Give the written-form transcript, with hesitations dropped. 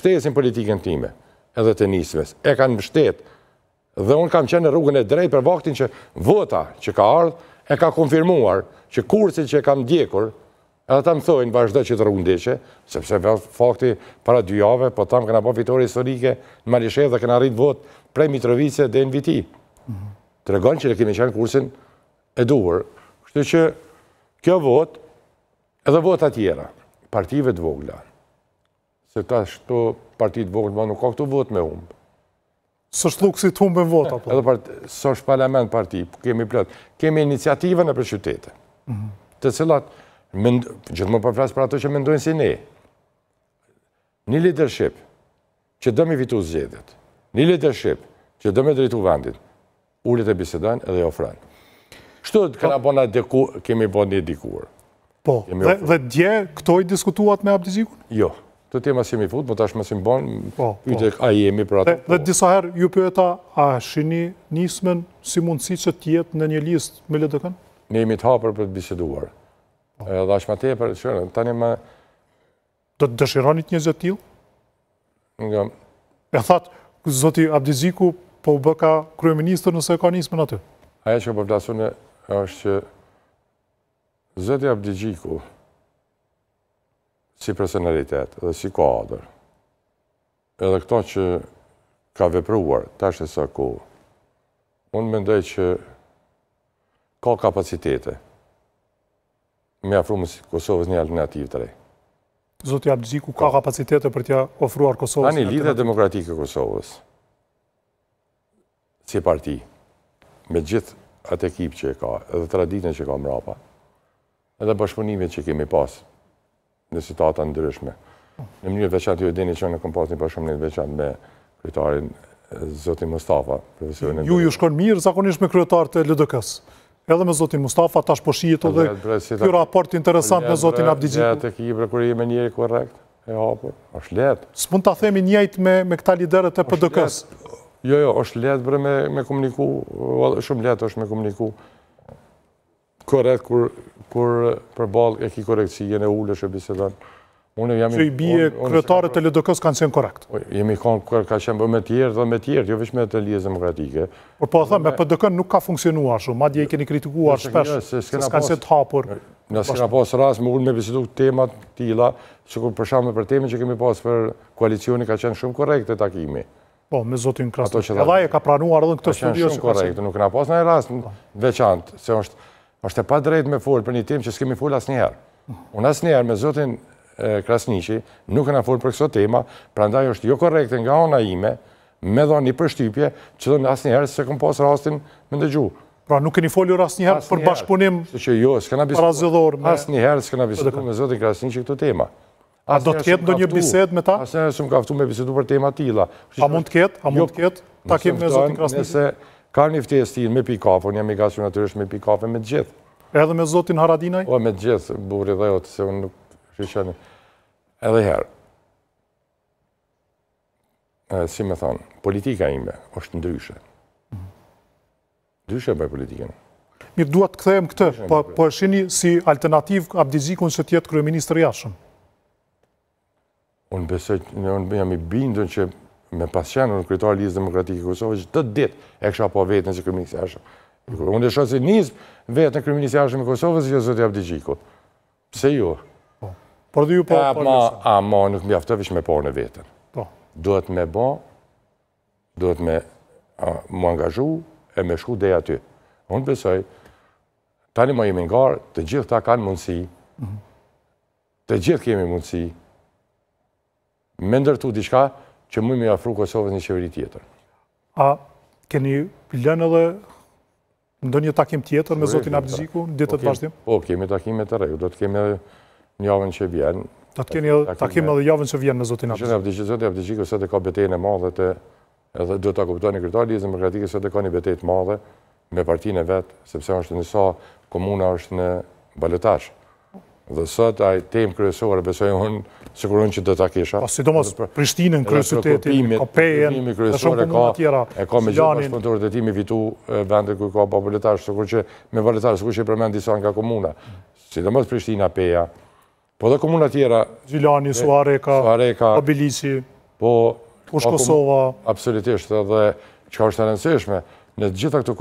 mbështesin politikën time, edhe të nismes, e kanë mbështet, dhe unë kam qenë në rrugën e drejt për vaktin që vota që ka ardhë, e ka konfirmuar që kursit që kam djekur, edhe ta më thojnë vazhdo që të rrugëndeqe, sepse fakti para 2 jave, po tam këna po fitore historike në Malishev dhe këna rritë vot prej Mitrovice dhe NVT. Të regon që ne kemi qenë kursin e duhur. Kështu që kjo vot, edhe vota tjera, partive të vogla, se ta shto partit vogla, nuk ka këtu vot me humbë. Së shluk si të humbën vota? Së është parlament parti, kemi plot. Kemi iniciativën e për qytete, të cilat, gjithë më përflasë për ato që mendojnë si ne. Një leadership që do me fitu zgjedhjet, një leadership që do me drejtu vendin, ullet e bisedojnë edhe e ofranë. Kështu këna bona kemi bo një dikur. Po, dhe dje këto i diskutuat me Abdizikun? Jo, të tema si mi fut, po tash më si më bonë, a jemi për ato. Dhe disa herë ju pyeta, a shini nismen si mundësi që tjetë në një list me LDK-n? Ne jemi të hapër për të biseduar. Dhe ashtë ma tepër, tani ma... Do të dëshironit një zëtë tjilë? Nga... E thatë, zoti Abdiziku po bëka kryeministër nëse ka nismen aty? Aja që po plasune është që zoti Abdiziku si personalitet dhe si kuadër, edhe këto që ka vepruar, tash e sa ku, unë mendoj që ka kapacitete me afrumë Kosovës një alternativë të rej. Zoti Abdiziku ka kapacitete për t'ja ofruar Kosovës një alternativë? Tani lidhja demokratike e Kosovës, si parti, me gjithë atë ekip që e ka, edhe traditën që ka mrapa, edhe bashkëpunimet që kemi pas në situata ndryshme. Në mënyrë veçantë ju e dini që në kom pas një bashkëpunim veçantë me kryetarin zotin Mustafa. Ju shkon mirë zakonisht me kryetarët e LDK-s. Edhe me zotin Mustafa, tash po shihet edhe ky raport interesant me zotin Abdiziku. Letë e kibre kur jemi njëri korrekt, e hapur, është letë. S'mund ta themi njëjtë me këta liderët e PDK-s. Jo, është letë bre me komuniku, shumë letë është me komuniku. Korrekt kur përballë e ki korektësien e ullësh e bisedon. Që i bie kryetarët e LDK-s kanë qenë korrekt. Jemi ka qenë me tjerë dhe me tjerë, jo veç me të lidhjes demokratike. Por po thëmë, me PDK nuk ka funksionuar shumë, madje i keni kritikuar shpesh, se s'kanë qenë të hapur. Nëse ka pas rast me ullë me bisedu temat tila, që kur përshamë për temin që kemi pas për koalicioni ka qenë shumë korrekt e takimi. Po, me zotin Krasniqi. Edhe e ka pranuar edhe në këtë studio. Shumë korrekt, nuk na pas në rast veçantë, se është e pa drejt me folë për një temë që s'kemi folë asnjëherë. Unë asnjëherë me zotin Krasniqi nuk na folë për këso tema, prandaj është jo korrekte nga ana ime, me dhënë një përshtypje që do asnjëherë s'e kam pas rastin me ndëgju. Pra nuk keni folur asnjëherë për bashkëpunim parazgjedhor. Asnjëherë s'kena biseduar me zotin Krasniqi këtë tema. A do të ketë ndonjë bisedë me ta? Asnjëherë s'm ka ftuar me bisedu për tema tilla. A mund të ketë? Takim me zotin Krasniqi? Nëse ka një ftesë tillë me pikafë, unë jam i gatshëm natyrisht me pikafë me të gjithë. Edhe me zotin Haradinaj? Po, me të gjithë, burri dhe jotë, se unë nuk shqyqeni. Edhe herë, si me thonë, politika ime është ndryshe. Ndryshe bëj politikën. Mirë, duhet të kthejmë këtë, po e shini si alternativë Abdizikun që tjetë kryeministër i jashtëm? Unë besoj, unë jam i bindur që me pasqenë në kryetar Lidhjes Demokratike Kosovës, çdo ditë e kisha pa vetën si kryeminist i jashtëm. Unë e shoh se nis vetën kryeminist i jashtëm i Kosovës jo zoti Abdiziku. Pse jo? Por dhe ju po... Ama nuk mjaftë veç me parë në vetën. Duhet me ba, duhet me mu angazhu e me shku dhe aty. Unë besoj, tani ma jemi ngarë, të gjithë ta kanë mundësi, të gjithë kemi mundësi, me ndërtu diçka që mu me afru Kosovës një qeveri tjetër. A keni lënë edhe ndonjë takim tjetër me zotin Abdiziku në ditët vazhdim? Po, kemi takime të regu, do të kemi një javën që vjen. Do të keni takim edhe javën që vjen me zotin Abdiziku? Zotin Abdiziku sot e ka betejën e madhe të, edhe do të kuptoni kryetar Lidhjes Demokratike sot e ka një betejë të madhe me partinë e vetë, sepse është njësa komuna është në balotazh. Dhe sot ai temë kryesore besoj unë sigurisht që do ta kisha. Po sidomos Prishtinën, kryeqytetin, Kopejen, dhe shumë komuna tjera. E ka me gjithë bashkëpunëtorët e tij me fitu vende ku ka balotazh, sigurisht që me balotazh sigurisht që përmend disa nga komuna. Sidomos Prishtina, Peja, po dhe komuna tjera. Gjilani, Suareka, Obilici. Po... Kush Kosova... Absolutisht, dhe që ka është të rëndësishme, në gjitha këtu